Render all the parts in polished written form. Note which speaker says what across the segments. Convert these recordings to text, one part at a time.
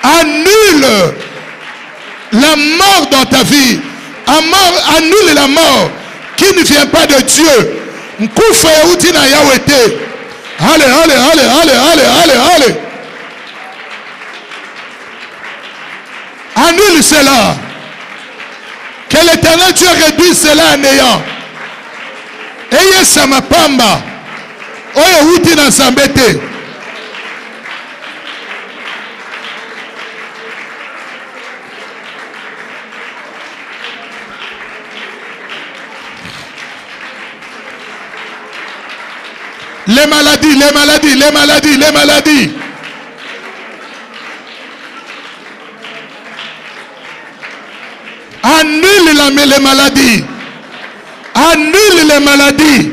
Speaker 1: Annule la mort dans ta vie. Annule la mort qui ne vient pas de Dieu. Allez, allez, allez, allez, allez, allez, allez. Annule cela. Que l'Éternel Dieu réduise cela à néant. Eye samapamba. Oye uti na sambete. Les maladies, les maladies, les maladies, les maladies. Annule les maladies. Annule les maladies.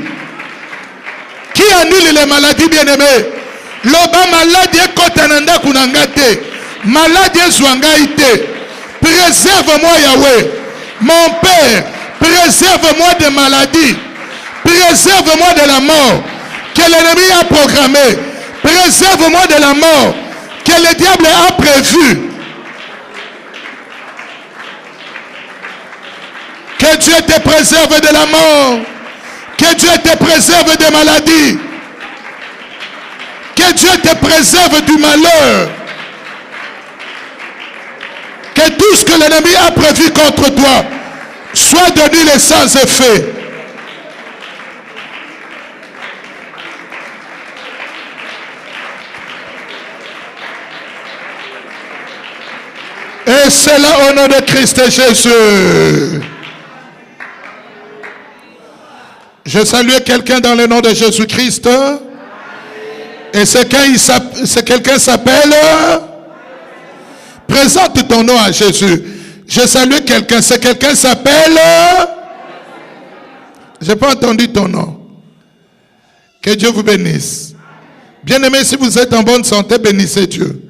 Speaker 1: Qui annule les maladies, bien-aimés? Loba maladie kotananda kunangate. Maladie zwangaite. Préserve-moi, Yahweh. Mon Père, préserve-moi des maladies. Préserve-moi de la mort que l'ennemi a programmé. Préserve-moi de la mort que le diable a prévu. Que Dieu te préserve de la mort. Que Dieu te préserve des maladies. Que Dieu te préserve du malheur. Que tout ce que l'ennemi a prévu contre toi soit donné les sans effet. Et c'est là au nom de Christ et Jésus. Je salue quelqu'un dans le nom de Jésus-Christ. Et ce quelqu'un s'appelle. Présente ton nom à Jésus. Je salue quelqu'un. Ce quelqu'un s'appelle. Je n'ai pas entendu ton nom. Que Dieu vous bénisse. Bien-aimés, si vous êtes en bonne santé, bénissez Dieu.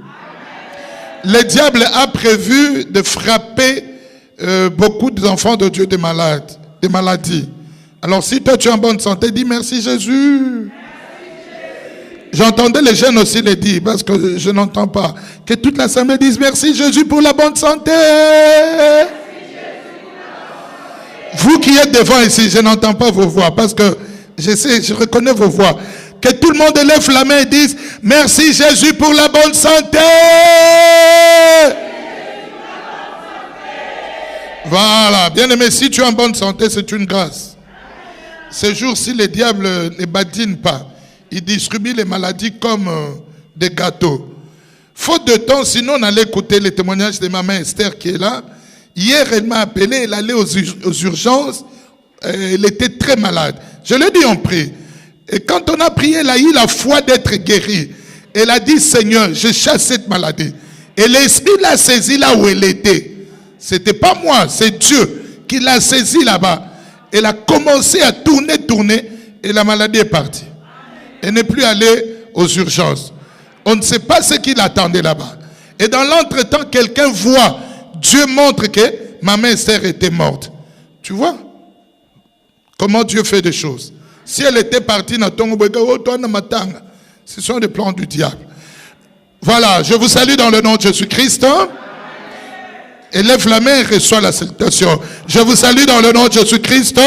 Speaker 1: Le diable a prévu de frapper beaucoup d'enfants de Dieu des maladies. Alors si toi tu es en bonne santé, dis merci Jésus. J'entendais les jeunes aussi les dire, parce que je n'entends pas. Que toute l'assemblée dise merci Jésus pour la bonne santé. Vous qui êtes devant ici, je n'entends pas vos voix, parce que je reconnais vos voix. Que tout le monde lève la main et dise merci Jésus pour la bonne santé. Voilà, bien aimé, si tu es en bonne santé, c'est une grâce. Ces jours-ci, les diables ne badinent pas. Ils distribuent les maladies comme des gâteaux. Faute de temps, sinon on allait écouter les témoignages de maman Esther qui est là. Hier, elle m'a appelé, elle allait aux urgences. Elle était très malade. Je lui ai dit, on prie. Et quand on a prié, elle a eu la foi d'être guérie. Elle a dit, Seigneur, je chasse cette maladie. Et l'esprit l'a saisi là où elle était. C'était pas moi, c'est Dieu qui l'a saisi là-bas. Elle a commencé à tourner, et la maladie est partie. Elle n'est plus allée aux urgences. On ne sait pas ce qui l'attendait là-bas. Et dans l'entretemps, quelqu'un voit, Dieu montre que maman Esther était morte. Tu vois comment Dieu fait des choses. Si elle était partie dans ton ce sont des plans du diable. Voilà, je vous salue dans le nom de Jésus-Christ. Élève la main et reçois la salutation. Je vous salue dans le nom de Jésus-Christ.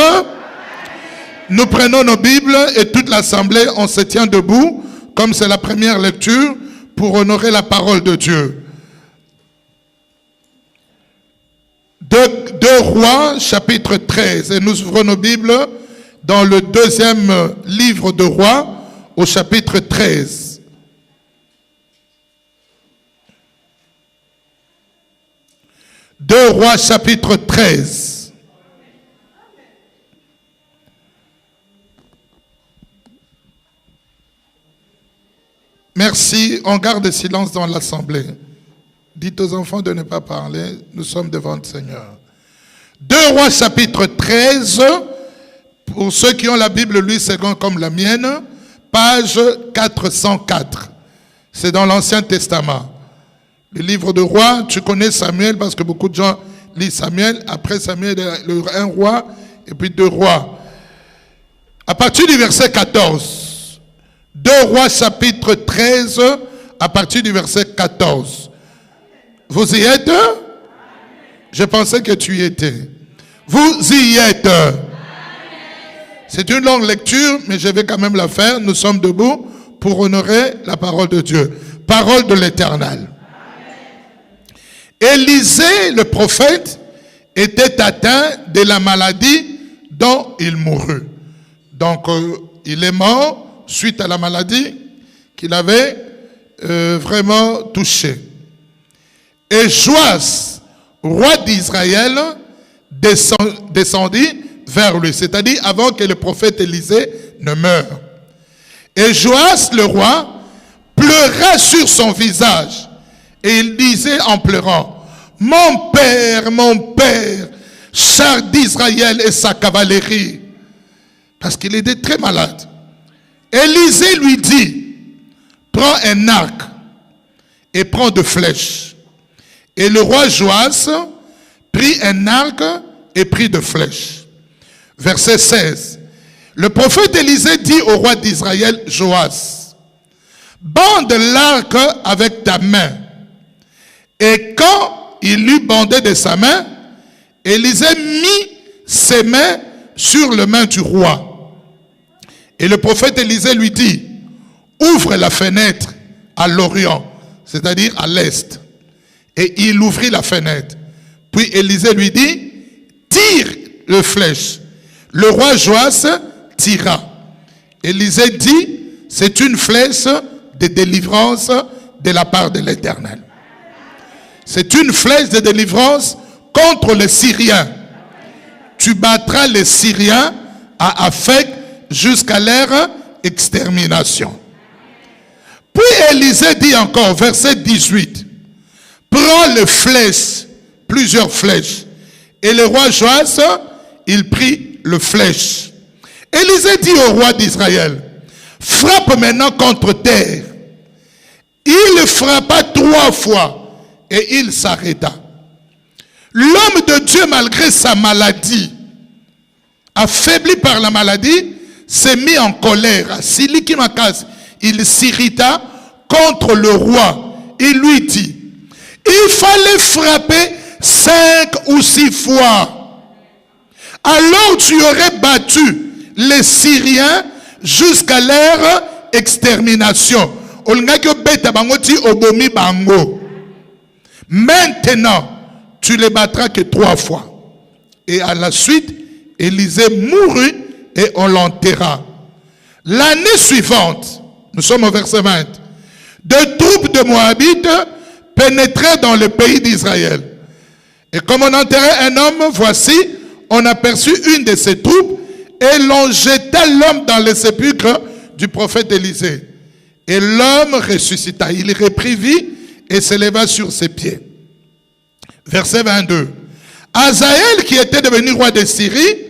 Speaker 1: Nous prenons nos Bibles et toute l'assemblée, on se tient debout, comme c'est la première lecture, pour honorer la parole de Dieu. Deux Rois, chapitre 13. Et nous ouvrons nos Bibles dans le deuxième livre de Rois, au chapitre 13. Deux Rois, chapitre 13. Merci, on garde le silence dans l'assemblée. Dites aux enfants de ne pas parler, nous sommes devant le Seigneur. Deux Rois, chapitre 13, pour ceux qui ont la Bible, lui, seconde comme la mienne, page 404. C'est dans l'Ancien Testament. Le livre de Rois, tu connais Samuel parce que beaucoup de gens lisent Samuel. Après Samuel, un roi et puis deux rois. À partir du verset 14, 2 Rois chapitre 13 à partir du verset 14. Vous y êtes? Je pensais que tu y étais. Vous y êtes. C'est une longue lecture, mais je vais quand même la faire. Nous sommes debout pour honorer la parole de Dieu. Parole de l'Éternel. Élisée, le prophète, était atteint de la maladie dont il mourut. Donc, il est mort suite à la maladie qu'il avait vraiment touchée. Et Joas, roi d'Israël, descendit vers lui, c'est-à-dire avant que le prophète Élisée ne meure. Et Joas, le roi, pleura sur son visage, et il disait en pleurant, mon père, char d'Israël et sa cavalerie, parce qu'il était très malade. Élisée lui dit, prends un arc et prends 2 flèches. Et le roi Joas prit un arc et prit 2 flèches. Verset 16. Le prophète Élisée dit au roi d'Israël, Joas, bande l'arc avec ta main. Et quand il eut bandé de sa main, Élisée mit ses mains sur les mains du roi. Et le prophète Élisée lui dit, ouvre la fenêtre à l'orient, c'est-à-dire à l'est. Et il ouvrit la fenêtre. Puis Élisée lui dit, tire le flèche. Le roi Joas tira. Élisée dit, c'est une flèche de délivrance de la part de l'Éternel. C'est une flèche de délivrance contre les Syriens. Tu battras les Syriens à Aphek jusqu'à leur extermination. Puis Élisée dit encore, verset 18, prends les flèches, plusieurs flèches. Et le roi Joas, il prit le flèche. Élisée dit au roi d'Israël, frappe maintenant contre terre. Il frappa 3 fois et il s'arrêta. L'homme de Dieu, malgré sa maladie, affaibli par la maladie, s'est mis en colère. Il s'irrita contre le roi. Il lui dit, il fallait frapper 5 ou 6 fois. Alors tu aurais battu les Syriens jusqu'à leur extermination. Maintenant, tu les battras que 3 fois. Et à la suite, Élisée mourut et on l'enterra. L'année suivante, nous sommes au verset 20, 2 troupes de Moabites pénétrèrent dans le pays d'Israël. Et comme on enterrait un homme, voici, on aperçut une de ces troupes et l'on jeta l'homme dans le sépulcre du prophète Élisée. Et l'homme ressuscita. Il reprit vie et s'éleva sur ses pieds. Verset 22. Hazaël, qui était devenu roi de Syrie,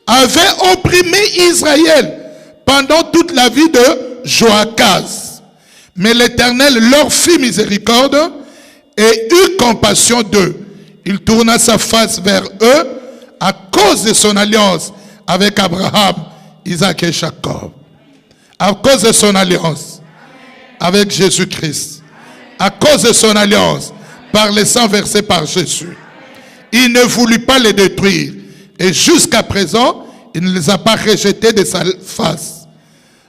Speaker 1: avait opprimé Israël pendant toute la vie de Joachaz. Mais l'Éternel leur fit miséricorde et eut compassion d'eux. Il tourna sa face vers eux à cause de son alliance avec Abraham, Isaac et Jacob. À cause de son alliance avec Jésus-Christ. À cause de son alliance par le sang versé par Jésus. Il ne voulut pas les détruire. Et jusqu'à présent, il ne les a pas rejetés de sa face.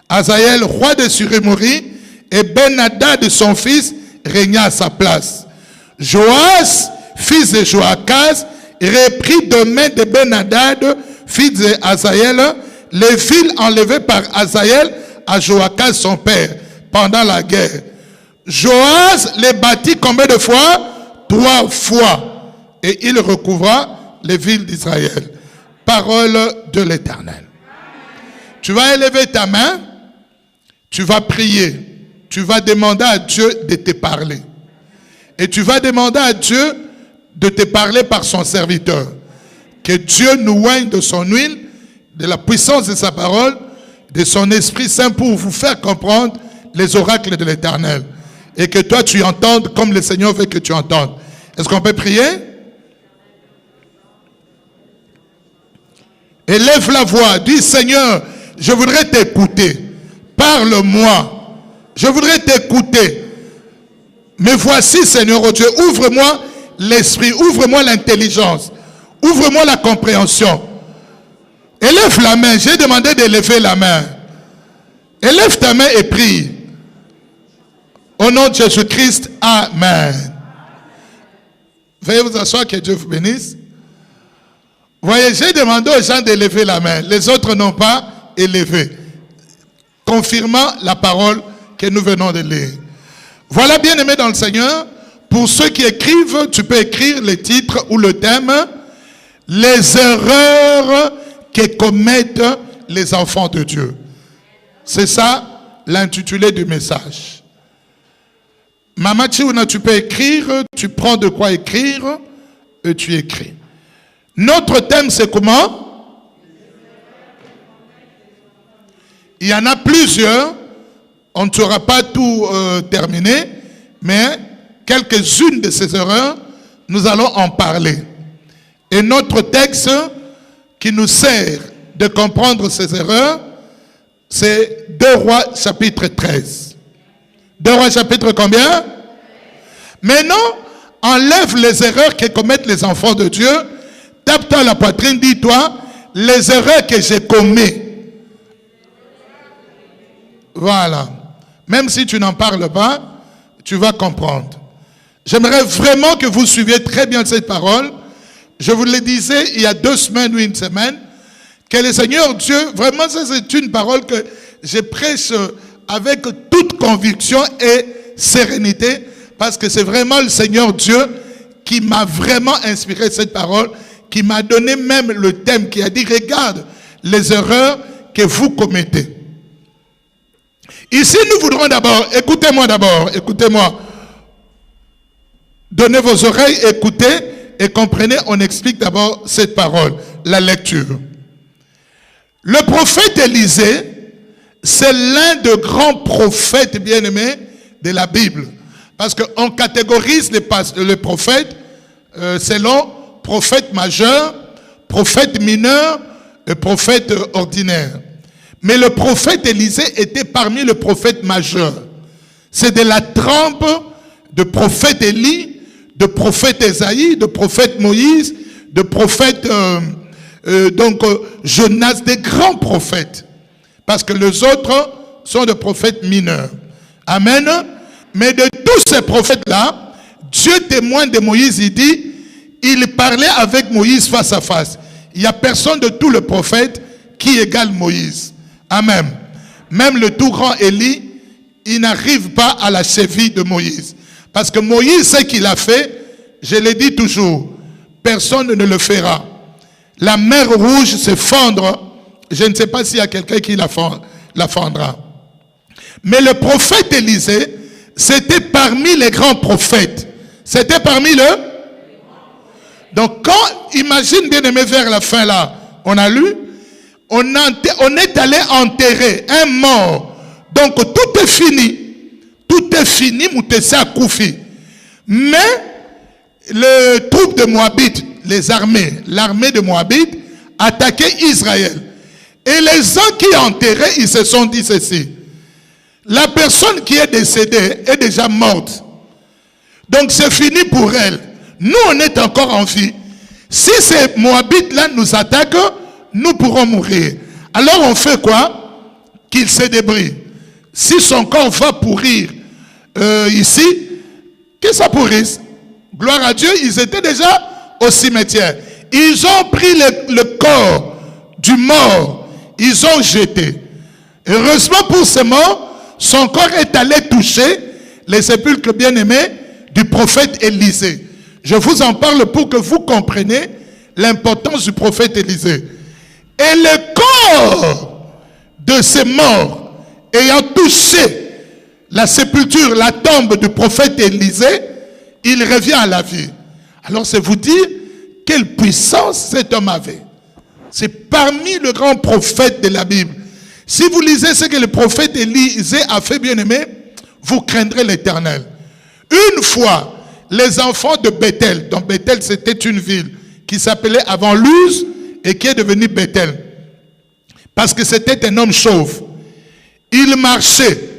Speaker 1: Hazaël, roi de Syrie, mourut, et Ben-Hadad, son fils, régna à sa place. Joas, fils de Joachaz, reprit de main de Ben-Hadad, fils de Hazaël, les villes enlevées par Hazaël à Joachaz, son père, pendant la guerre. Joas les bâtit combien de fois? 3 fois. Et il recouvra les villes d'Israël. Parole de l'Éternel. Tu vas élever ta main, tu vas prier, tu vas demander à Dieu de te parler. Et tu vas demander à Dieu de te parler par son serviteur. Que Dieu nous oigne de son huile, de la puissance de sa parole, de son Esprit Saint pour vous faire comprendre les oracles de l'Éternel. Et que toi tu entendes comme le Seigneur veut que tu entendes. Est-ce qu'on peut prier? Élève la voix, dis Seigneur, je voudrais t'écouter. Parle-moi. Je voudrais t'écouter. Mais voici, Seigneur oh Dieu, ouvre-moi l'esprit, ouvre-moi l'intelligence, ouvre-moi la compréhension. Élève la main. J'ai demandé d'élever la main. Élève ta main et prie. Au nom de Jésus-Christ, amen. Veuillez vous asseoir, que Dieu vous bénisse. Voyez, j'ai demandé aux gens d'élever la main. Les autres n'ont pas élevé. Confirmant la parole que nous venons de lire. Voilà, bien aimé dans le Seigneur. Pour ceux qui écrivent, tu peux écrire le titre ou le thème. Les erreurs que commettent les enfants de Dieu. C'est ça l'intitulé du message. Maman Tchiouna, tu peux écrire, tu prends de quoi écrire et tu écris. Notre thème, c'est comment? Il y en a plusieurs. On ne saura pas tout terminer, mais quelques-unes de ces erreurs, nous allons en parler. Et notre texte qui nous sert de comprendre ces erreurs, c'est 2 Rois chapitre 13. 2 Rois chapitre combien? Maintenant, enlève les erreurs que commettent les enfants de Dieu. Tape-toi la poitrine, dis-toi, les erreurs que j'ai commises. Voilà. Même si tu n'en parles pas, tu vas comprendre. J'aimerais vraiment que vous suiviez très bien cette parole. Je vous le disais il y a 2 semaines ou une semaine, que le Seigneur Dieu, vraiment ça c'est une parole que je prêche avec toute conviction et sérénité, parce que c'est vraiment le Seigneur Dieu qui m'a vraiment inspiré cette parole, qui m'a donné même le thème, qui a dit, regarde les erreurs que vous commettez. Ici, nous voudrons d'abord, écoutez-moi. Donnez vos oreilles, écoutez et comprenez, on explique d'abord cette parole, la lecture. Le prophète Élisée, c'est l'un des grands prophètes bien-aimés de la Bible. Parce qu'on catégorise les prophètes selon prophète majeur, prophète mineur et prophète ordinaire. Mais le prophète Élisée était parmi les prophètes majeurs. C'est de la trempe de prophète Élie, de prophète Esaïe, de prophète Moïse, de prophète Jonas, des grands prophètes. Parce que les autres sont des prophètes mineurs. Amen. Mais de tous ces prophètes-là, Dieu témoigne de Moïse, il dit, il parlait avec Moïse face à face. Il n'y a personne de tous les prophètes qui égale Moïse. Amen. Même le tout grand Élie, il n'arrive pas à la cheville de Moïse. Parce que Moïse, ce qu'il a fait, je le dis toujours, personne ne le fera. La mer rouge se fondre, je ne sais pas s'il y a quelqu'un qui la fondra. Mais le prophète Élisée, c'était parmi les grands prophètes. C'était parmi eux. Donc quand, imagine bien aimé vers la fin là, on a lu, on est allé enterrer un mort. Donc tout est fini. Tout est fini, Moutessa Koufi. Mais le troupe de Moabite, l'armée de Moabite, attaquait Israël. Et les gens qui enterraient, ils se sont dit ceci. La personne qui est décédée est déjà morte. Donc c'est fini pour elle. Nous, on est encore en vie. Si ces Moabites-là nous attaquent, nous pourrons mourir. Alors on fait quoi? Qu'il se débrouille. Si son corps va pourrir ici, que ça pourrisse. Gloire à Dieu, ils étaient déjà au cimetière. Ils ont pris le corps du mort. Ils ont jeté. Heureusement pour ces morts, son corps est allé toucher les sépulcres bien-aimés du prophète Élisée. Je vous en parle pour que vous compreniez l'importance du prophète Élisée. Et le corps de ces morts ayant touché la sépulture, la tombe du prophète Élisée, il revient à la vie. Alors c'est vous dire quelle puissance cet homme avait. C'est parmi les grands prophètes de la Bible. Si vous lisez ce que le prophète Élisée a fait, bien aimé, vous craindrez l'Éternel. Une fois, les enfants de Bethel, donc Bethel c'était une ville qui s'appelait avant Luz et qui est devenue Bethel. Parce que c'était un homme chauve. il marchait.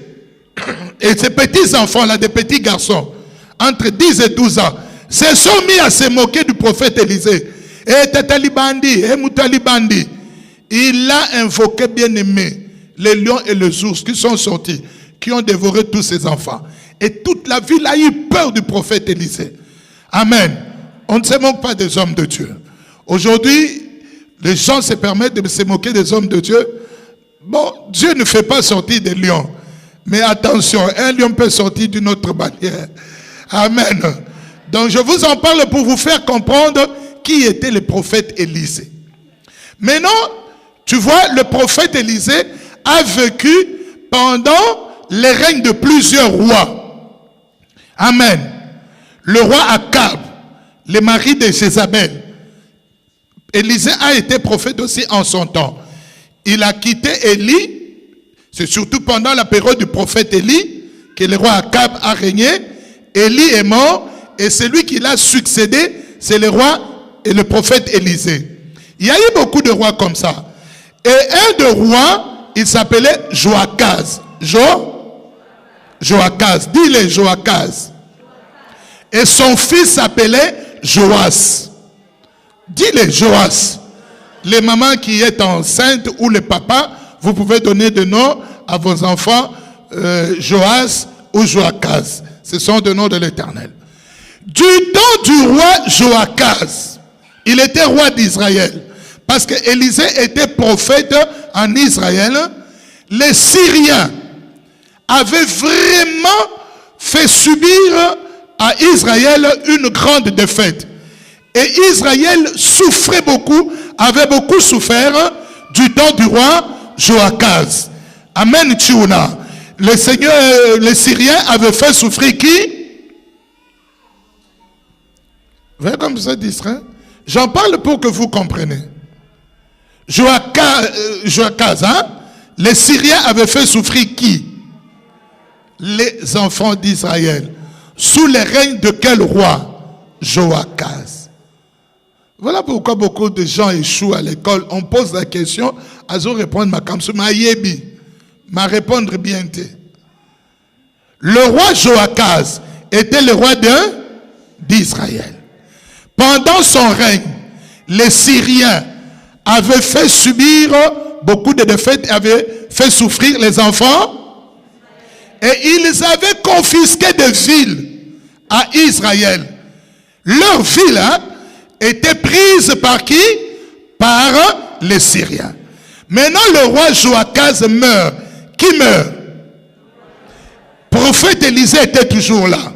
Speaker 1: Et ces petits-enfants-là, des petits garçons, entre 10 et 12 ans, se sont mis à se moquer du prophète Élisée. Et Tatalibandi, et Moutalibandi. Il a invoqué bien-aimé les lions et les ours qui sont sortis, qui ont dévoré tous ses enfants. Et toute la ville a eu peur du prophète Élisée. Amen. On ne se moque pas des hommes de Dieu. Aujourd'hui, les gens se permettent de se moquer des hommes de Dieu. Bon, Dieu ne fait pas sortir des lions. Mais attention, un lion peut sortir d'une autre bannière. Amen. Donc je vous en parle pour vous faire comprendre qui était le prophète Élisée. Maintenant, tu vois, le prophète Élisée a vécu pendant les règnes de plusieurs rois. Amen. Le roi Akab, le mari de Jézabel. Élisée a été prophète aussi en son temps. Il a quitté Élie. C'est surtout pendant la période du prophète Élie que le roi Akab a régné. Élie est mort et celui qui l'a succédé, c'est le roi et le prophète Élisée. Il y a eu beaucoup de rois comme ça. Et un de rois, il s'appelait Joachaz. Joachaz. Dis-le, Joachaz. Et son fils s'appelait Joas. Dis-le, Joas. Les mamans qui est enceinte ou les papas, vous pouvez donner des noms à vos enfants, Joas ou Joachaz. Ce sont des noms de l'Éternel. Du temps du roi Joachaz, il était roi d'Israël. Parce que Élisée était prophète en Israël. Les Syriens avaient vraiment fait subir à Israël une grande défaite. Et Israël souffrait beaucoup, avait beaucoup souffert du temps du roi Joachaz. Amen, Tchouna. Les Syriens avaient fait souffrir qui? Vous voyez comme vous êtes distrait? J'en parle pour que vous compreniez. Joachaz, hein? Les Syriens avaient fait souffrir qui? Les enfants d'Israël. Sous le règne de quel roi? Joachaz. Voilà pourquoi beaucoup de gens échouent à l'école. On pose la question, ils ont répondre ma kamsu ma yebi, ma répondre bien. Le roi Joachaz était le roi d'Israël. Pendant son règne, les Syriens avaient fait subir beaucoup de défaites, avaient fait souffrir les enfants, et ils avaient confisqué des villes à Israël. Leur ville était prise par qui? Par les Syriens. Maintenant, le roi Joachaz meurt. Qui meurt? Prophète Élisée était toujours là.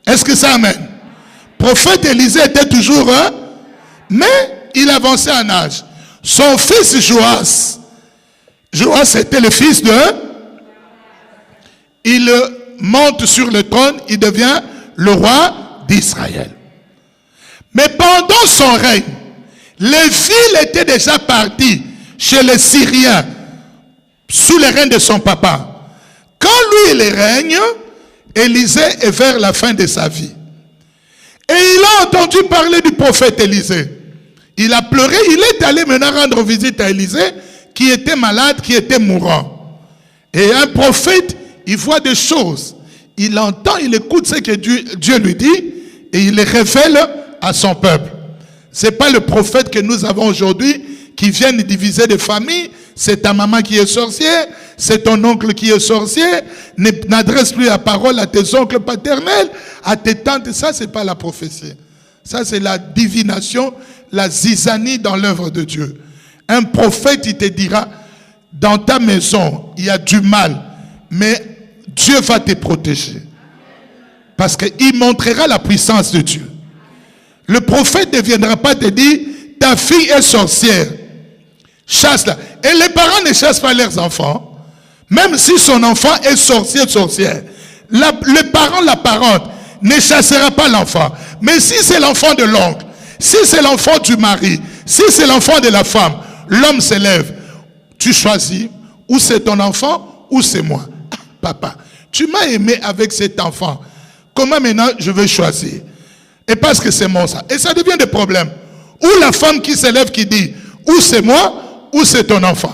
Speaker 1: Est-ce que ça amène? Prophète Élisée était toujours là, mais il avançait en âge. Son fils Joas était le fils de... Il monte sur le trône, il devient le roi d'Israël. Mais pendant son règne, les villes étaient déjà parties chez les Syriens sous le règne de son papa. Quand lui il règne, Élisée est vers la fin de sa vie. Et il a entendu parler du prophète Élisée. Il a pleuré, il est allé maintenant rendre visite à Élisée qui était malade, qui était mourant. Et un prophète, il voit des choses. Il entend, il écoute ce que Dieu lui dit et il les révèle à son peuple. Ce n'est pas le prophète que nous avons aujourd'hui qui vient diviser des familles. C'est ta maman qui est sorcière, c'est ton oncle qui est sorcier. N'adresse plus la parole à tes oncles paternels, à tes tantes. Ça, ce n'est pas la prophétie. Ça, c'est la divination, la zizanie dans l'œuvre de Dieu. Un prophète, il te dira, dans ta maison, il y a du mal, mais Dieu va te protéger. Parce qu'il montrera la puissance de Dieu. Le prophète ne viendra pas te dire, ta fille est sorcière. Chasse-la. Et les parents ne chassent pas leurs enfants. Même si son enfant est sorcière. Les parents, la parente, ne chassera pas l'enfant. Mais si c'est l'enfant de l'oncle, si c'est l'enfant du mari, si c'est l'enfant de la femme, l'homme se lève. Tu choisis, ou c'est ton enfant, ou c'est moi. Papa, tu m'as aimé avec cet enfant. Comment maintenant je vais choisir? Et parce que c'est mon sang. Et ça devient des problèmes. Ou la femme qui se lève qui dit, ou c'est moi, ou c'est ton enfant.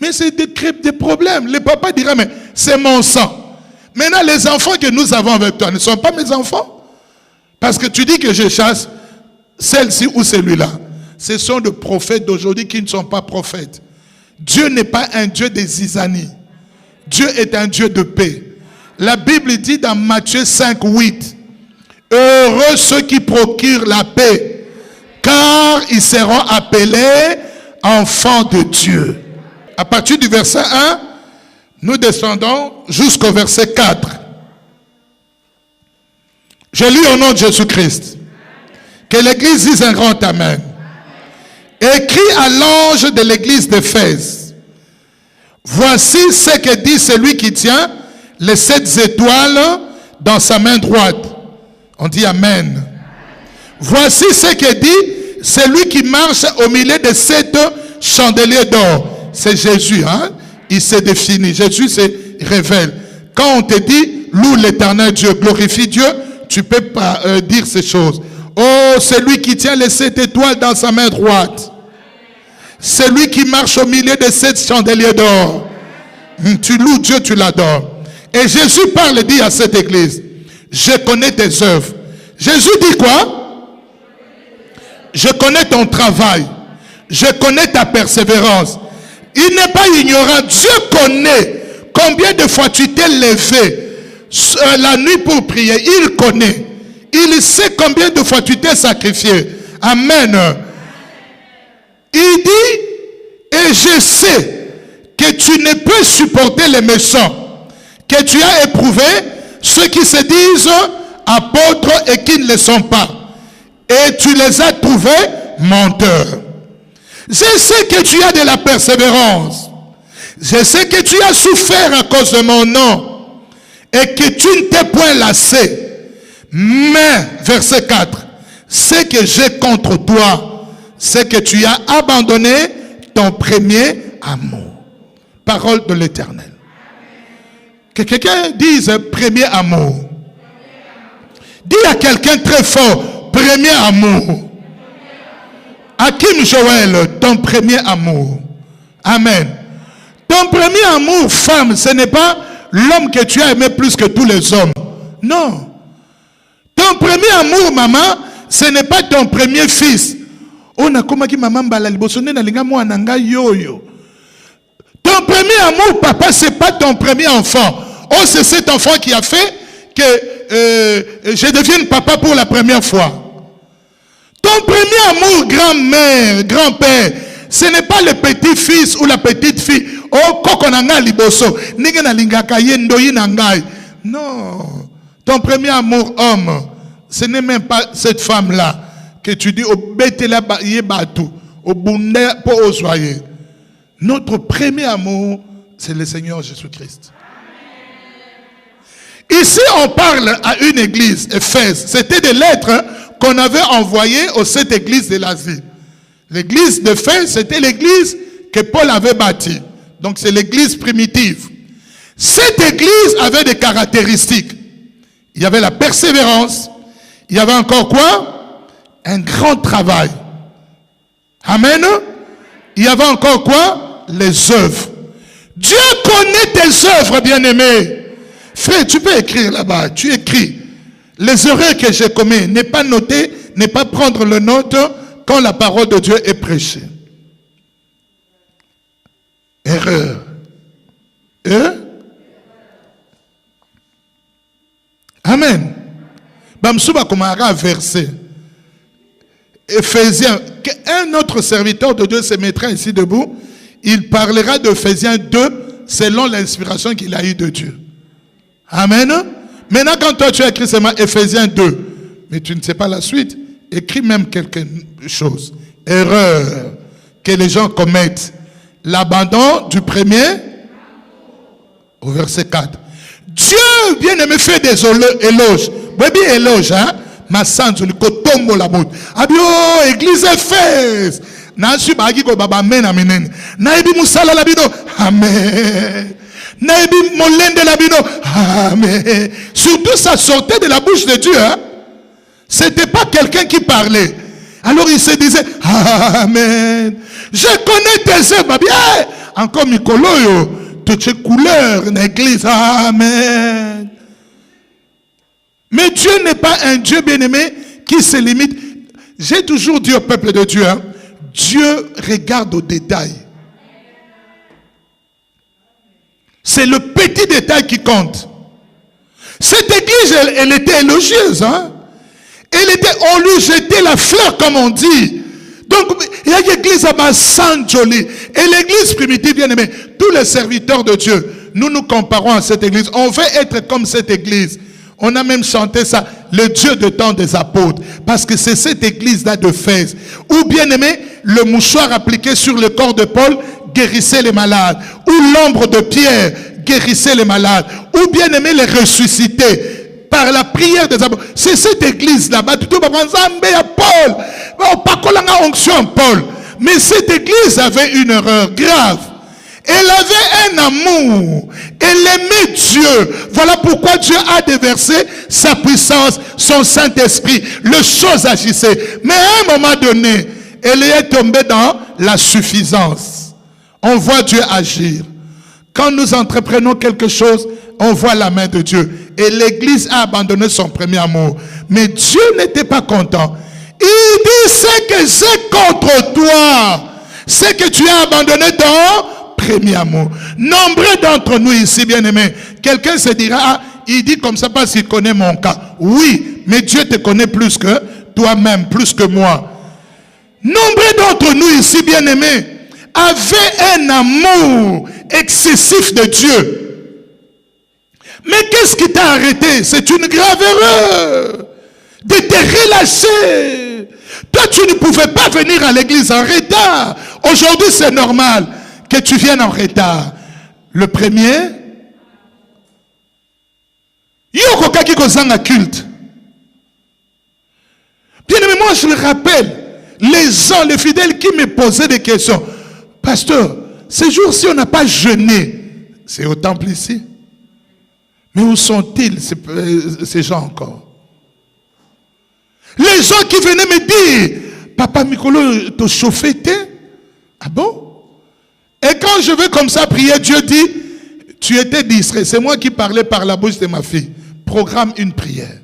Speaker 1: Mais c'est des problèmes. Le papa dira, mais c'est mon sang. Maintenant, les enfants que nous avons avec toi ne sont pas mes enfants. Parce que tu dis que je chasse celle-ci ou celui-là. Ce sont des prophètes d'aujourd'hui qui ne sont pas prophètes. Dieu n'est pas un Dieu des zizanies. Dieu est un Dieu de paix. La Bible dit dans Matthieu 5, 8, heureux ceux qui procurent la paix, car ils seront appelés enfants de Dieu. À partir du verset 1, nous descendons jusqu'au verset 4. Je lis au nom de Jésus-Christ. Que l'église dise un grand amen. Écrit à l'ange de l'église d'Éphèse. Voici ce que dit celui qui tient les 7 étoiles dans sa main droite. On dit amen. Voici ce que dit celui qui marche au milieu de 7 chandeliers d'or. C'est Jésus, hein? Il s'est défini. Jésus se révèle. Quand on te dit loue l'éternel Dieu, glorifie Dieu, tu peux pas dire ces choses. Oh, celui qui tient les 7 étoiles dans sa main droite. Celui qui marche au milieu de 7 chandeliers d'or. Tu loues Dieu, tu l'adores. Et Jésus parle et dit à cette église, je connais tes œuvres. Jésus dit quoi? Je connais ton travail. Je connais ta persévérance. Il n'est pas ignorant. Dieu connaît combien de fois tu t'es levé la nuit pour prier. Il connaît. Il sait combien de fois tu t'es sacrifié. Amen. Il dit, et je sais que tu ne peux supporter les méchants, que tu as éprouvé ceux qui se disent apôtres et qui ne le sont pas. Et tu les as trouvés menteurs. Je sais que tu as de la persévérance. Je sais que tu as souffert à cause de mon nom. Et que tu ne t'es point lassé. Mais, verset 4, ce que j'ai contre toi, c'est que tu as abandonné ton premier amour. Parole de l'Éternel. Que quelqu'un dise premier amour. Dis à quelqu'un très fort, premier amour. Hakim Joël, ton premier amour. Amen. Ton premier amour, femme, ce n'est pas l'homme que tu as aimé plus que tous les hommes. Non. Ton premier amour, maman, ce n'est pas ton premier fils. Ton premier amour, papa, ce n'est pas ton premier enfant. Oh, c'est cet enfant qui a fait que je devienne papa pour la première fois. Ton premier amour, grand-mère, grand-père, ce n'est pas le petit-fils ou la petite-fille. Oh, kokonanga liboso. Non. Ton premier amour, homme, ce n'est même pas cette femme-là que tu dis au betela yebatu, au bunde pour ozoyer. Notre premier amour, c'est le Seigneur Jésus-Christ. Ici, on parle à une église, Éphèse. C'était des lettres qu'on avait envoyées aux 7 églises de l'Asie. L'église d'Éphèse, c'était l'église que Paul avait bâtie. Donc, c'est l'église primitive. Cette église avait des caractéristiques. Il y avait la persévérance. Il y avait encore quoi? Un grand travail. Amen. Il y avait encore quoi? Les œuvres. Dieu connaît tes œuvres, bien-aimés. Frère, tu peux écrire là-bas. Tu écris. Les erreurs que j'ai commises, n'est pas noter, n'est pas prendre le note quand la parole de Dieu est prêchée. Erreur. Amen. Bamsouba Komara verset. Éphésiens. Un autre serviteur de Dieu se mettra ici debout. Il parlera d'Éphésiens 2 selon l'inspiration qu'il a eue de Dieu. Amen. Maintenant, quand toi tu as écrit seulement Éphésiens 2, mais tu ne sais pas la suite, écris même quelque chose. Erreur que les gens commettent. L'abandon du premier au verset 4. Dieu, bien-aimé, fait des éloges. Baby éloge, hein? Ma sante, le cotombo la bout. Abio, église Éphèse. Nansu bagi ko baba men amenen. Naibi musala labido. Amen. Naibi molende labido. Amen. Surtout ça sortait de la bouche de Dieu, hein? C'était pas quelqu'un qui parlait. Alors il se disait, Amen. Je connais tes œuvres, bien. encore mikoloyo, toutes couleurs dans l'église. Amen. Mais Dieu n'est pas un Dieu bien-aimé qui se limite. J'ai toujours dit au peuple de Dieu, hein, Dieu regarde aux détails. C'est le petit détail qui compte. Cette église, elle était élogieuse. Hein? On lui jetait la fleur, comme on dit. Donc, il y a l'église à Saint Jolie. Et l'église primitive, bien aimée, tous les serviteurs de Dieu, nous nous comparons à cette église. On veut être comme cette église. On a même chanté ça, le Dieu de temps des apôtres. Parce que c'est cette église-là de Fès. Où, bien aimé, le mouchoir appliqué sur le corps de Paul guérissait les malades. Où l'ombre de Pierre guérissait les malades. Ou bien aimé, les ressuscités. Par la prière des apôtres. C'est cette église-là. Paul. Mais cette église avait une erreur grave. Elle avait un amour. Elle aimait Dieu. Voilà pourquoi Dieu a déversé sa puissance, son Saint-Esprit. Les choses agissaient. Mais à un moment donné, elle est tombée dans la suffisance. On voit Dieu agir. Quand nous entreprenons quelque chose, on voit la main de Dieu. Et l'église a abandonné son premier amour. Mais Dieu n'était pas content. Il dit, c'est que c'est contre toi. C'est que tu as abandonné ton premier amour. Nombreux d'entre nous ici, bien-aimés, quelqu'un se dira, ah, il dit comme ça parce qu'il connaît mon cas. Oui, mais Dieu te connaît plus que toi-même, plus que moi. Nombreux d'entre nous ici, bien-aimés, avaient un amour excessif de Dieu. Mais qu'est-ce qui t'a arrêté? C'est une grave erreur de te relâcher. Toi, tu ne pouvais pas venir à l'église en retard. Aujourd'hui, c'est normal que tu viennes en retard. Le premier, yoko kaki kozanga culte. Bien aimé, moi je le rappelle, les gens, les fidèles qui me posaient des questions. Pasteur, ces jours-ci on n'a pas jeûné. C'est au temple ici. Mais où sont-ils ces gens encore? Les gens qui venaient me dire, Papa Mikolo, te chauffé t'es? Ah bon? Et quand je vais comme ça prier, Dieu dit, tu étais distrait. C'est moi qui parlais par la bouche de ma fille. Programme une prière.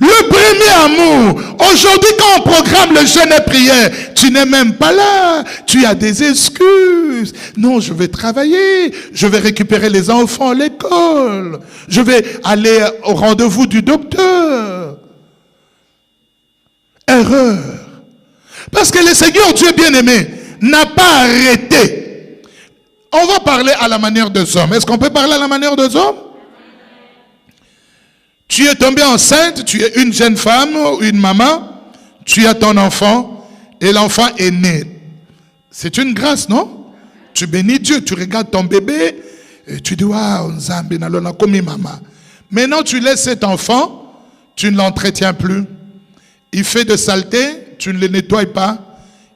Speaker 1: Le premier amour. Aujourd'hui, quand on programme le jeûne et prière, tu n'es même pas là. Tu as des excuses. Non, je vais travailler. Je vais récupérer les enfants à l'école. Je vais aller au rendez-vous du docteur. Erreur. Parce que le Seigneur Dieu bien-aimé n'a pas arrêté. On va parler à la manière des hommes. Est-ce qu'on peut parler à la manière des hommes? Tu es tombée enceinte, tu es une jeune femme, une maman, tu as ton enfant, et l'enfant est né. C'est une grâce, non? Tu bénis Dieu, tu regardes ton bébé, et tu dis, waouh, Nzambe, nalona komi maman. Maintenant, tu laisses cet enfant, tu ne l'entretiens plus. Il fait de saleté, tu ne le nettoies pas.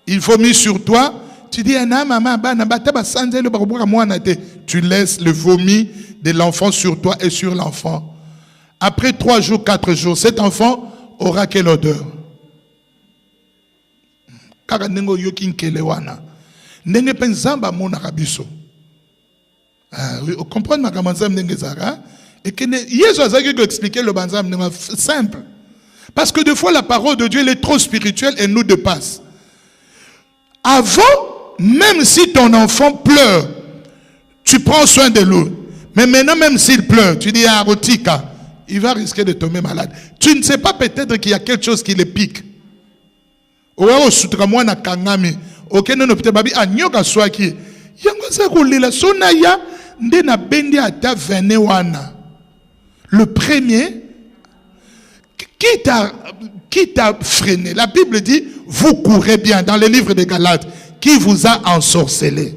Speaker 1: Il vomit sur toi. Tu dis, tu laisses le vomi de l'enfant sur toi et sur l'enfant. Après 3 jours, 4 jours, cet enfant aura quelle odeur? Vous comprenez ma kamanzam n'engezara? Et que Jésus a expliqué le banzam simple. Parce que des fois la parole de Dieu elle est trop spirituelle et nous dépasse. Avant, même si ton enfant pleure, tu prends soin de lui. Mais maintenant, même s'il pleure, tu dis à Rotika, il va risquer de tomber malade. Tu ne sais pas peut-être qu'il y a quelque chose qui le pique. Tu Le premier, qui t'a freiné? La Bible dit, vous courez bien, dans le livre des Galates, qui vous a ensorcelé.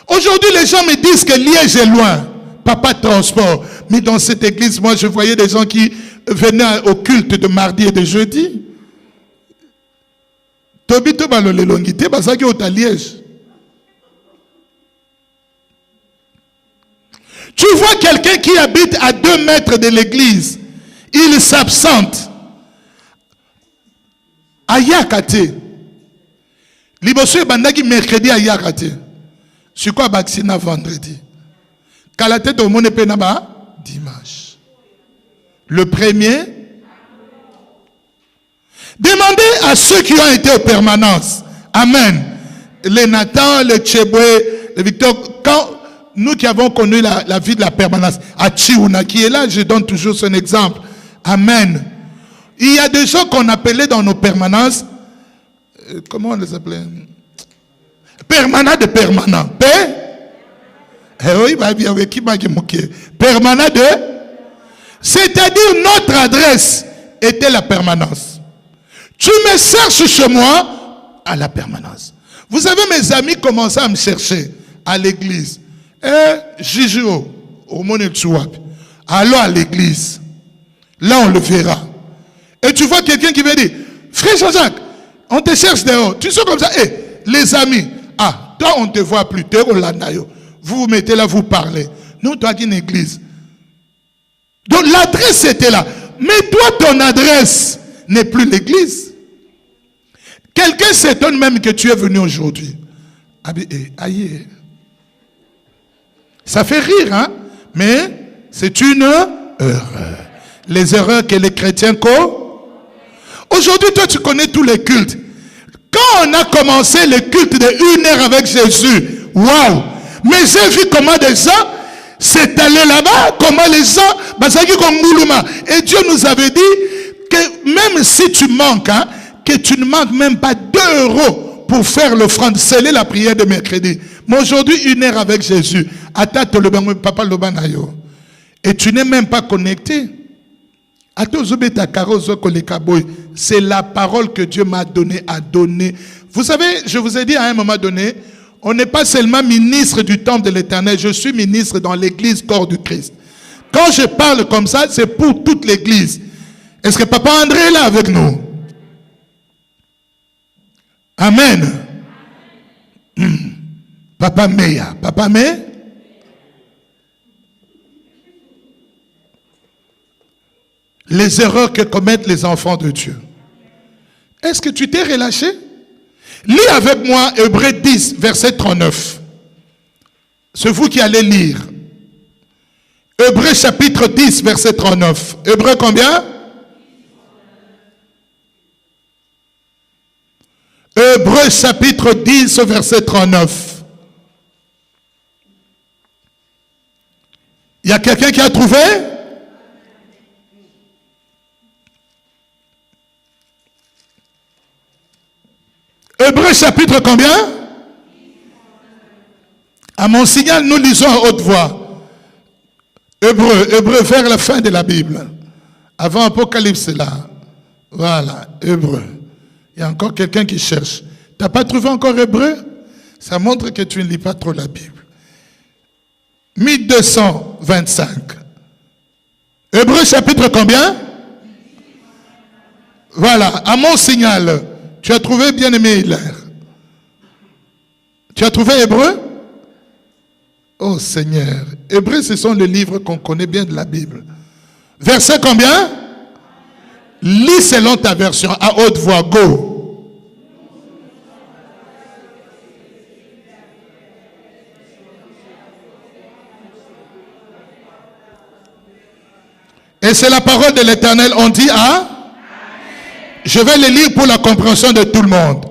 Speaker 1: Aujourd'hui, les gens me disent que Liège est loin. Papa transport. Mais dans cette église, moi, je voyais des gens qui venaient au culte de mardi et de jeudi. Tobito balole longité, parce que au Liège. Tu vois quelqu'un qui habite à 2 mètres de l'église. Il s'absente. Ayakate. Liboso bandaki mercredi à Yakati. C'est quoi vaccine vendredi? Kala tête au monde penaba dimanche. Le premier. Demandez à ceux qui ont été aux permanences. Amen. Les Nathan, les Tchéboué, les Victor, quand nous qui avons connu la vie de la permanence, à Chiuna qui est là, je donne toujours son exemple. Amen. Il y a des gens qu'on appelait dans nos permanences, comment on les appelait? Permanent de permanent. Permanent de. C'est-à-dire notre adresse était la permanence. Tu me cherches chez moi à la permanence. Vous savez, mes amis commençaient à me chercher à l'église. Jijo, au monde Tchouap. Allons à l'église. Là, on le verra. Et tu vois quelqu'un qui veut dire, frère Jean-Jacques, on te cherche dehors. Tu sais comme ça. Les amis, toi, on ne te voit plus. Vous vous mettez là, vous parlez. Nous, toi qui une église. Donc, l'adresse était là. Mais toi, ton adresse n'est plus l'église. Quelqu'un s'étonne même que tu es venu aujourd'hui. Aïe. Ça fait rire, hein? Mais c'est une erreur. Les erreurs que les chrétiens commettent. Aujourd'hui, toi, tu connais tous les cultes. Quand on a commencé le culte de 1 heure avec Jésus, waouh! Mais j'ai vu comment des gens s'étalaient là-bas, comment les gens, et Dieu nous avait dit que même si tu manques, hein, que tu ne manques même pas 2 euros pour faire l'offrande, sceller la prière de mercredi. Mais aujourd'hui, 1 heure avec Jésus, et tu n'es même pas connecté. C'est la parole que Dieu m'a donnée à donner. Vous savez, je vous ai dit à un moment donné, on n'est pas seulement ministre du temple de l'Éternel, je suis ministre dans l'église corps du Christ. Quand je parle comme ça, c'est pour toute l'église. Est-ce que Papa André est là avec nous? Amen. Papa Meya. Papa Meya. Les erreurs que commettent les enfants de Dieu. Est-ce que tu t'es relâché? Lis avec moi Hébreux 10, verset 39. C'est vous qui allez lire. Hébreux chapitre 10, verset 39. Hébreux combien? Hébreux chapitre 10, verset 39. Il y a quelqu'un qui a trouvé? Hébreux chapitre combien? À mon signal, nous lisons à haute voix. Hébreux vers la fin de la Bible. Avant Apocalypse là. Voilà, Hébreux. Il y a encore quelqu'un qui cherche. Tu n'as pas trouvé encore Hébreux? Ça montre que tu ne lis pas trop la Bible. 1225. Hébreux chapitre combien? Voilà, à mon signal. Tu as trouvé bien-aimé Hilaire? Tu as trouvé Hébreux? Oh Seigneur. Hébreux, ce sont les livres qu'on connaît bien de la Bible. Verset combien? Lis selon ta version, à haute voix, go. Et c'est la parole de l'Éternel. On dit je vais le lire pour la compréhension de tout le monde.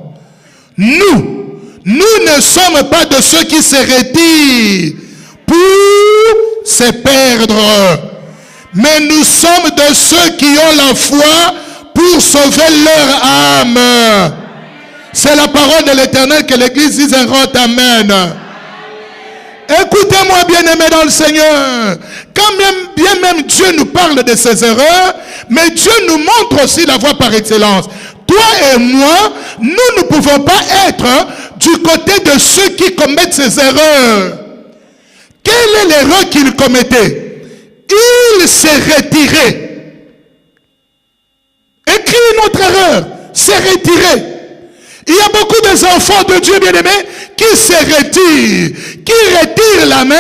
Speaker 1: Nous ne sommes pas de ceux qui se retirent pour se perdre. Mais nous sommes de ceux qui ont la foi pour sauver leur âme. C'est la parole de l'Éternel que l'Église dise un grand Amen. Écoutez-moi, bien-aimés dans le Seigneur. Quand même Dieu nous parle de ses erreurs, mais Dieu nous montre aussi la voie par excellence. Toi et moi, nous ne pouvons pas être du côté de ceux qui commettent ces erreurs. Quelle est l'erreur qu'il commettait? Il s'est retiré. Écris une autre erreur. S'est retiré. Il y a beaucoup d'enfants de Dieu bien-aimés qui se retirent, qui retirent la main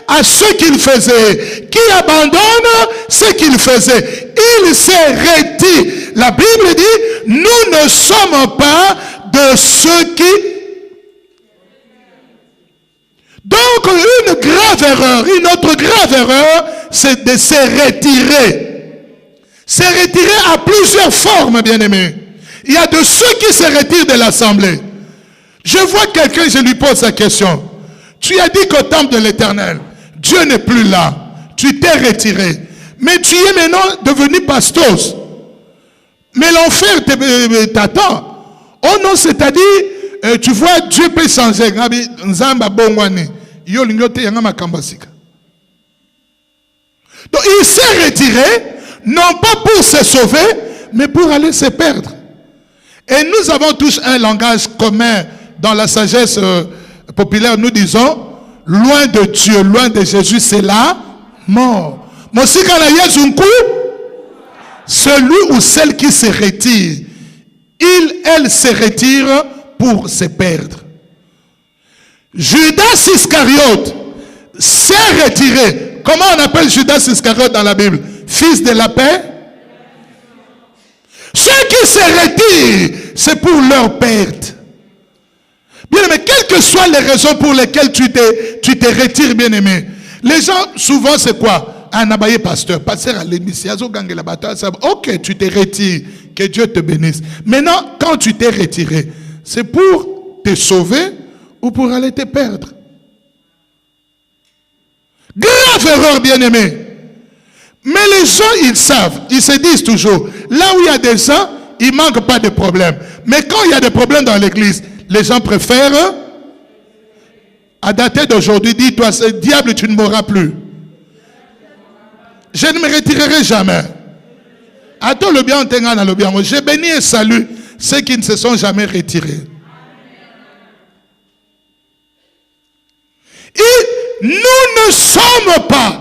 Speaker 1: à ce qu'ils faisaient, qui abandonnent ce qu'ils faisaient. Ils se retirent. La Bible dit, nous ne sommes pas de ceux qui... Donc, une grave erreur, une autre grave erreur, c'est de se retirer. Se retirer à plusieurs formes, bien-aimés. Il y a de ceux qui se retirent de l'assemblée. Je vois quelqu'un, je lui pose la question. Tu as dit qu'au temple de l'Éternel, Dieu n'est plus là. Tu t'es retiré. Mais tu es maintenant devenu pastos. Mais l'enfer t'attend. Oh non, c'est-à-dire, tu vois, Dieu peut changer. Donc il s'est retiré, non pas pour se sauver, mais pour aller se perdre. Et nous avons tous un langage commun dans la sagesse populaire. Nous disons, loin de Dieu, loin de Jésus, c'est la mort. Celui ou celle qui se retire, elle se retire pour se perdre. Judas Iscariote s'est retiré. Comment on appelle Judas Iscariote dans la Bible? Fils de la paix. Ceux qui se retirent, c'est pour leur perte. Bien aimé, quelles que soient les raisons pour lesquelles tu te retires, bien aimé. Les gens, souvent, c'est quoi? Un abaye pasteur à l'émission. Ok, tu te retires. Que Dieu te bénisse. Maintenant, quand tu t'es retiré, c'est pour te sauver ou pour aller te perdre. Grave erreur, bien-aimé. Mais les gens, ils savent. Ils se disent toujours, là où il y a des gens, il ne manque pas de problèmes. Mais quand il y a des problèmes dans l'église, les gens préfèrent, à dater d'aujourd'hui, dis-toi, ce diable, tu ne mourras plus. Je ne me retirerai jamais. Attends le bien, le bien. Je bénis et salue ceux qui ne se sont jamais retirés. Et nous ne sommes pas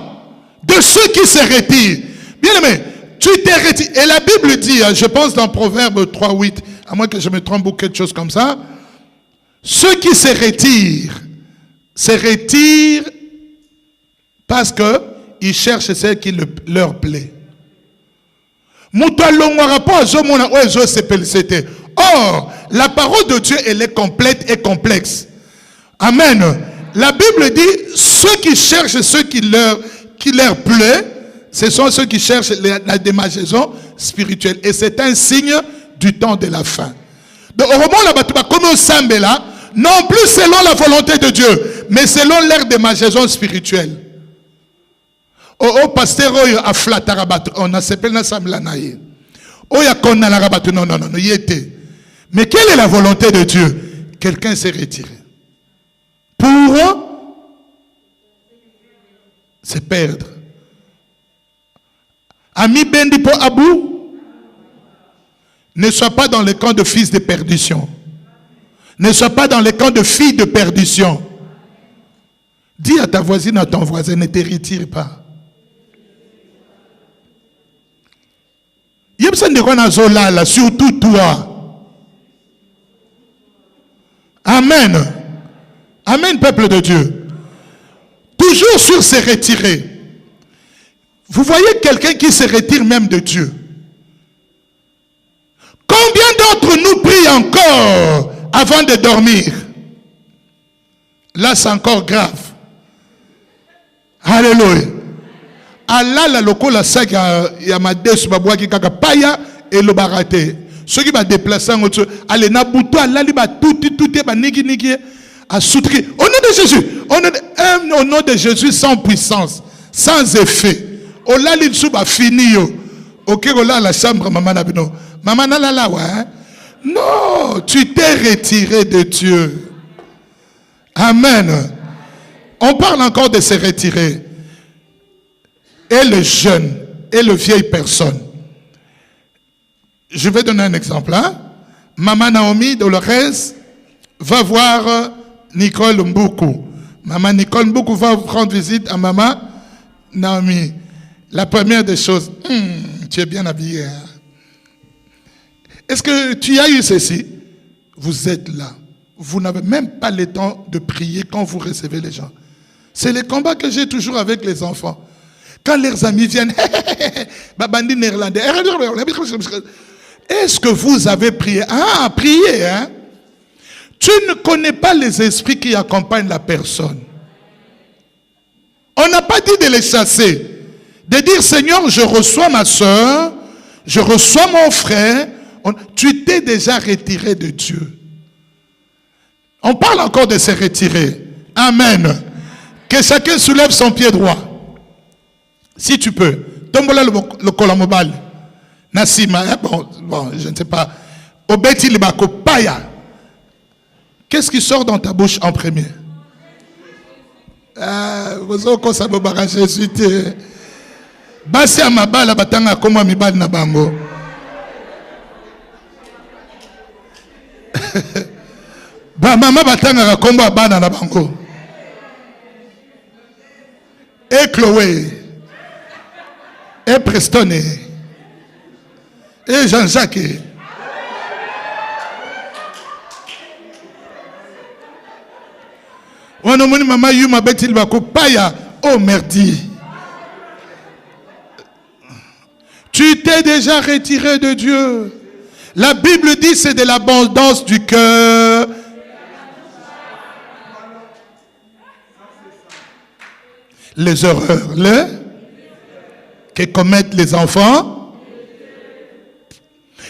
Speaker 1: de ceux qui se retirent. Bien aimé, tu t'es retiré. Et la Bible dit, je pense dans Proverbe 3:8, à moins que je me trompe ou quelque chose comme ça, ceux qui se retirent parce qu'ils cherchent ce qui leur plaît. Or, la parole de Dieu, elle est complète et complexe. Amen. La Bible dit, ceux qui cherchent ce qui leur plaît, ce sont ceux qui cherchent la démangeaison spirituelle. Et c'est un signe du temps de la fin. Donc, au moment où non plus selon la volonté de Dieu, mais selon leur démangeaison spirituelle. Oh, pasteur, a flattarabat, on a s'appelé na samlanaye. Oh, ya konna la rabat, non, y était. Mais quelle est la volonté de Dieu? Quelqu'un s'est retiré. Pour se perdre. Ami Bendipo Abou, ne sois pas dans le camp de fils de perdition. Ne sois pas dans le camp de filles de perdition. Dis à ta voisine, à ton voisin, ne te retire pas. Surtout toi. Amen. Amen, peuple de Dieu. Toujours sur se retirer. Vous voyez quelqu'un qui se retire même de Dieu. Combien d'entre nous prient encore avant de dormir? Là, c'est encore grave. Alléluia. Allah la loko la saga ya madesu babwaki kaka paya et le baraté. Ceux qui va déplacer en autre, allez na buto Allah li ba tout ba niki à soutrer. Au nom de Jésus, au nom de Jésus sans puissance, sans effet. Au la li ba fini yo. OK, là la chambre maman nabino. Maman na la ouais. Non, tu t'es retiré de Dieu. Amen. On parle encore de se retirer. Et le jeune, et le vieille personne. Je vais donner un exemple. Hein? Maman Naomi Dolores va voir Nicole Mboukou. Maman Nicole Mboukou va rendre visite à maman Naomi. La première des choses, tu es bien habillé. Hein? Est-ce que tu as eu ceci? Vous êtes là. Vous n'avez même pas le temps de prier quand vous recevez les gens. C'est le combat que j'ai toujours avec les enfants. Quand leurs amis viennent, babandi néerlandais, est-ce que vous avez prié? Ah, prié, hein? Tu ne connais pas les esprits qui accompagnent la personne. On n'a pas dit de les chasser. De dire, Seigneur, je reçois ma soeur, je reçois mon frère. Tu t'es déjà retiré de Dieu. On parle encore de se retirer. Amen. Que chacun soulève son pied droit. Si tu peux. Tombola le kolamobal. Nassima, bon, je ne sais pas. Obeti libako paya. Qu'est-ce qui sort dans ta bouche en premier? Vous avez ça Jésus. Basi amabala batanga koma mibali na bango. Ba mama batanga komba bana na bango. Et Chloé. Et Preston. Et Jean-Jacques. Wanomoni mama yuma betil bako paya. Oh merdi. Tu t'es déjà retiré de Dieu. La Bible dit c'est de l'abondance du cœur. Les erreurs que commettent les enfants.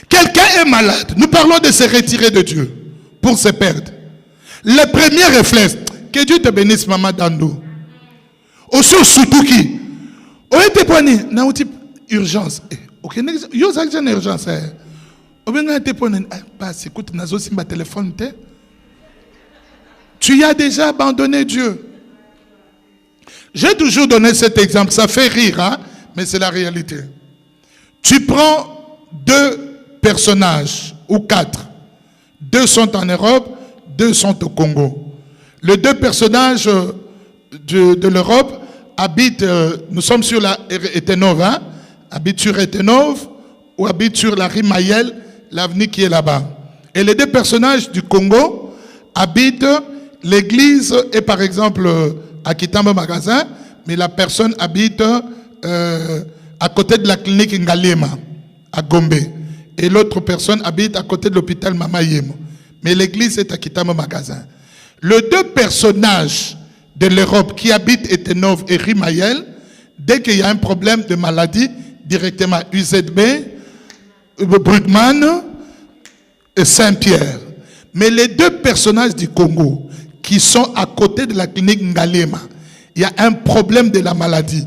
Speaker 1: Quelqu'un est malade. Nous parlons de se retirer de Dieu pour se perdre. Le premier réflexe, que Dieu te bénisse, maman Dando. Aussi, surtout qui? On était poigné, n'a pas urgence. Ok, yo ça une urgence. On vient te poigné, passe, écoute, n'a aussi ma téléphone. Tu y as déjà abandonné Dieu. J'ai toujours donné cet exemple, ça fait rire, hein? Mais c'est la réalité. Tu prends 2 personnages, ou 4. 2 sont en Europe, 2 sont au Congo. Les 2 personnages de l'Europe habitent, nous sommes sur la Etenov, hein? Habitent sur Etenov, ou habitent sur la rue Mayel, l'avenue qui est là-bas. Et les 2 personnages du Congo habitent l'église, et par exemple, à Kitamba Magasin, mais la personne habite à côté de la clinique Ngalema, à Gombe. Et l'autre personne habite à côté de l'hôpital Mamayemo. Mais l'église est à Kitamba Magasin. Les 2 personnages de l'Europe qui habitent Etenov et Rimayel, dès qu'il y a un problème de maladie, directement UZB, Brugman et Saint-Pierre. Mais les 2 personnages du Congo, qui sont à côté de la clinique Ngalema, il y a un problème de la maladie.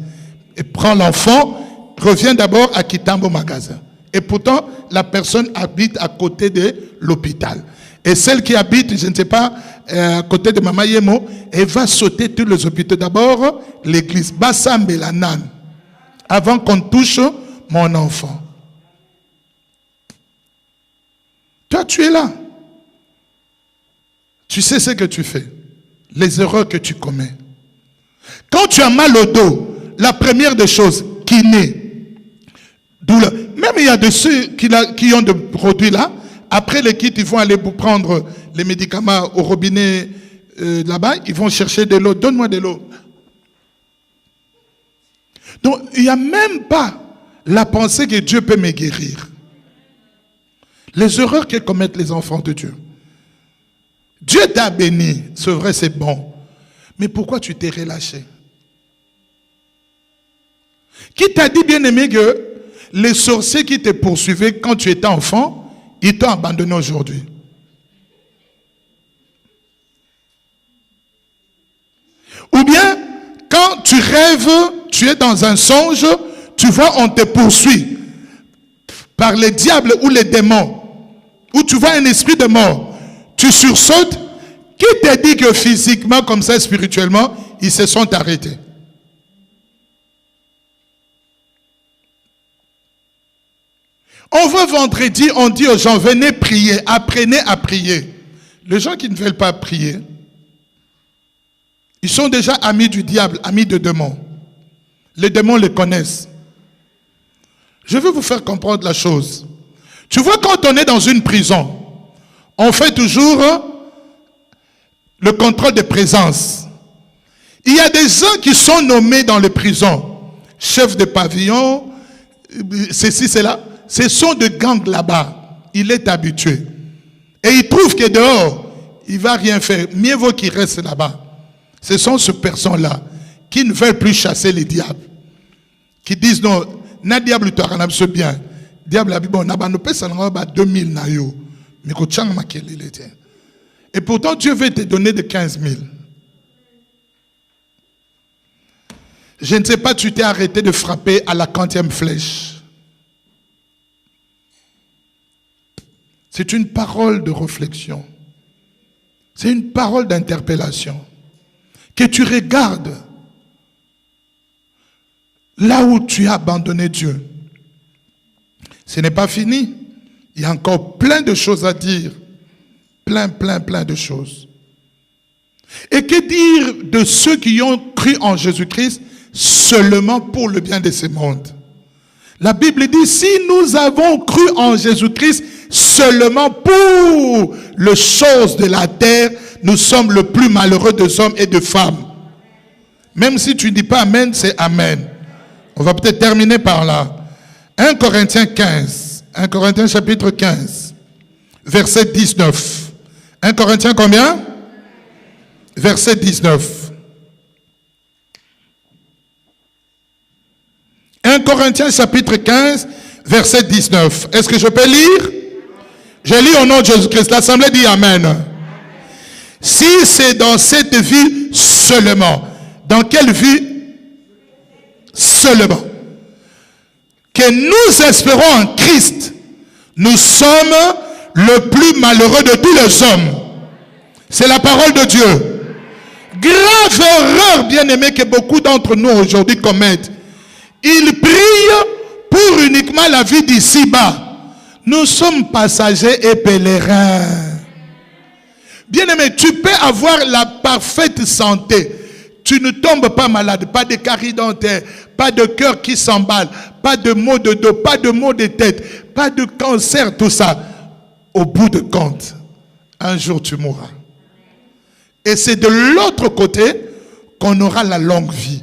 Speaker 1: Et prend l'enfant, revient d'abord à Kitambo Magasin. Et pourtant, la personne habite à côté de l'hôpital. Et celle qui habite, je ne sais pas, à côté de Mama Yemo, elle va sauter tous les hôpitaux. D'abord, l'église. Bassambe la nan. Avant qu'on touche mon enfant. Toi, tu es là. Tu sais ce que tu fais. Les erreurs que tu commets. Quand tu as mal au dos, la première des choses, kiné, douleur. Même il y a de ceux qui ont des produits là, après les kits, ils vont aller pour prendre les médicaments au robinet là-bas, ils vont chercher de l'eau. Donne-moi de l'eau. Donc, il n'y a même pas la pensée que Dieu peut me guérir. Les erreurs que commettent les enfants de Dieu. Dieu t'a béni, c'est vrai, c'est bon. Mais pourquoi tu t'es relâché? Qui t'a dit, bien-aimé, que les sorciers qui te poursuivaient quand tu étais enfant, ils t'ont abandonné aujourd'hui? Ou bien, quand tu rêves, tu es dans un songe, tu vois, on te poursuit par les diables ou les démons, ou tu vois un esprit de mort. Tu sursautes. Qui t'a dit que physiquement, comme ça, spirituellement, ils se sont arrêtés? On va vendredi, on dit aux gens, venez prier, apprenez à prier. Les gens qui ne veulent pas prier, ils sont déjà amis du diable, amis de démons. Les démons les connaissent. Je veux vous faire comprendre la chose. Tu vois, quand on est dans une prison, on fait toujours le contrôle de présence. Il y a des gens qui sont nommés dans les prisons. Chef de pavillon, ceci, cela. Ce sont des gangs là-bas. Il est habitué. Et il trouve que dehors, il ne va rien faire. Mieux vaut qu'il reste là-bas. Ce sont ces personnes-là qui ne veulent plus chasser les diables. Qui disent non, na diable tu as ce bien. Diable a dit bon, n'a pas 2000 nayo. Mais et pourtant Dieu veut te donner de 15 000. Je ne sais pas, tu t'es arrêté de frapper à la 40e flèche. C'est une parole de réflexion. C'est une parole d'interpellation. Que tu regardes là où tu as abandonné Dieu. Ce n'est pas fini. Il y a encore plein de choses à dire. Plein de choses. Et que dire de ceux qui ont cru en Jésus-Christ seulement pour le bien de ce monde? La Bible dit, si nous avons cru en Jésus-Christ seulement pour les choses de la terre, nous sommes le plus malheureux des hommes et de femmes. Même si tu ne dis pas Amen, c'est Amen. On va peut-être terminer par là. 1 Corinthiens 15. 1 Corinthiens chapitre 15. Verset 19. 1 Corinthiens combien? Verset 19. 1 Corinthiens chapitre 15, verset 19. Est-ce que je peux lire? Je lis au nom de Jésus-Christ. L'Assemblée dit Amen. Si c'est dans cette vie seulement, dans quelle vie seulement, que nous espérons en Christ, nous sommes le plus malheureux de tous les hommes. C'est la parole de Dieu. Grave erreur, bien-aimé, que beaucoup d'entre nous aujourd'hui commettent. Ils prient pour uniquement la vie d'ici-bas. Nous sommes passagers et pèlerins. Bien-aimé, tu peux avoir la parfaite santé. Tu ne tombes pas malade, pas de caries dentaires, pas de cœur qui s'emballe, pas de maux de dos, pas de maux de tête, pas de cancer, tout ça. Au bout de compte, un jour tu mourras. Et c'est de l'autre côté qu'on aura la longue vie.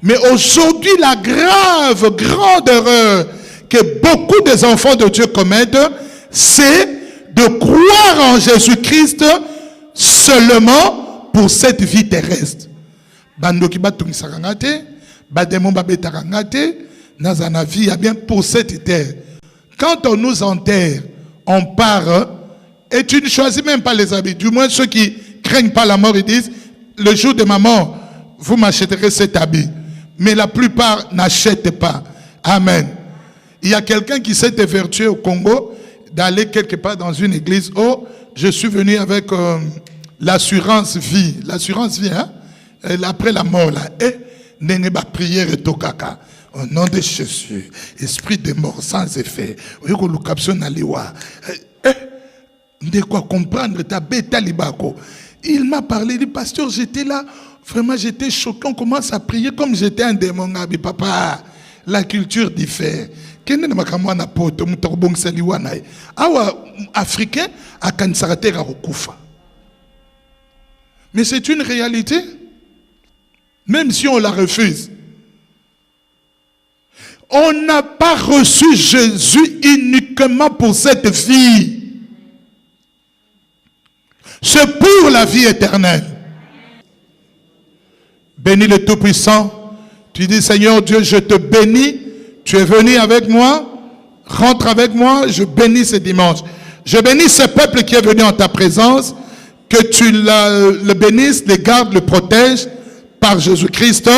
Speaker 1: Mais aujourd'hui, la grande erreur que beaucoup des enfants de Dieu commettent, c'est de croire en Jésus-Christ seulement pour cette vie terrestre. Bandoki batungisarangate, bademon babetarangate, nazana vie a bien pour cette terre. Quand on nous enterre, on part et tu ne choisis même pas les habits. Du moins ceux qui craignent pas la mort, ils disent le jour de ma mort, vous m'achèterez cet habit. Mais la plupart n'achètent pas. Amen. Il y a quelqu'un qui s'est évertué au Congo d'aller quelque part dans une église. Oh, je suis venu avec l'assurance vie. L'assurance vie, hein? Après la mort, là. Et n'est pas prière et tokaka. Au nom de Jésus, esprit de mort sans effet. De quoi comprendre ta bête libako. Il m'a parlé, il dit, pasteur, j'étais là. Vraiment, j'étais choqué. On commence à prier comme j'étais un démon. Papa, la culture diffère. Africain, mais c'est une réalité. Même si on la refuse. On n'a pas reçu Jésus uniquement pour cette vie. C'est pour la vie éternelle. Bénis le Tout-Puissant. Tu dis, Seigneur Dieu, je te bénis. Tu es venu avec moi. Rentre avec moi. Je bénis ce dimanche. Je bénis ce peuple qui est venu en ta présence. Que tu le bénisses, le gardes, le protèges par Jésus-Christ.